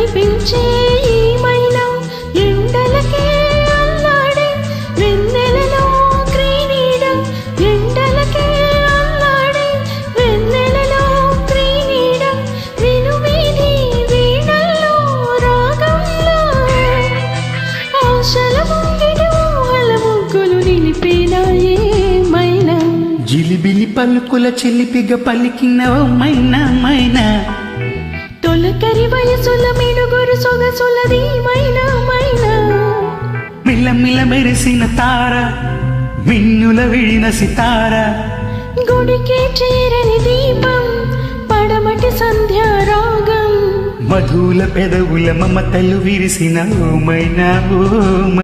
కనిపించే ఈ మైనా ఎండలకే అల్లాడే వెన్నెలలో క్రీనీడ ఎండలకే అల్లాడే వెన్నెలలో క్రీనీడ వినువీధి వీణల్లో రాగంలో ఆశల ముంగిట ఊహల ముగ్గులు నిలిపేనా ఏమైనా జిలిబిలి పలుకుల చిలిపిగా పలికిన మైనా మైనా తొలకరి వయసుల మిడుగురు సొగసులది మైనా మైనా మిలమిల మెరిసిన తార మిన్నుల విడిన సితార గుడికి చేరని దీపం పడమటి సంధ్యారాగం మధుల పెదవుల మమతలు విరిసిన ఓ మైనా ఓ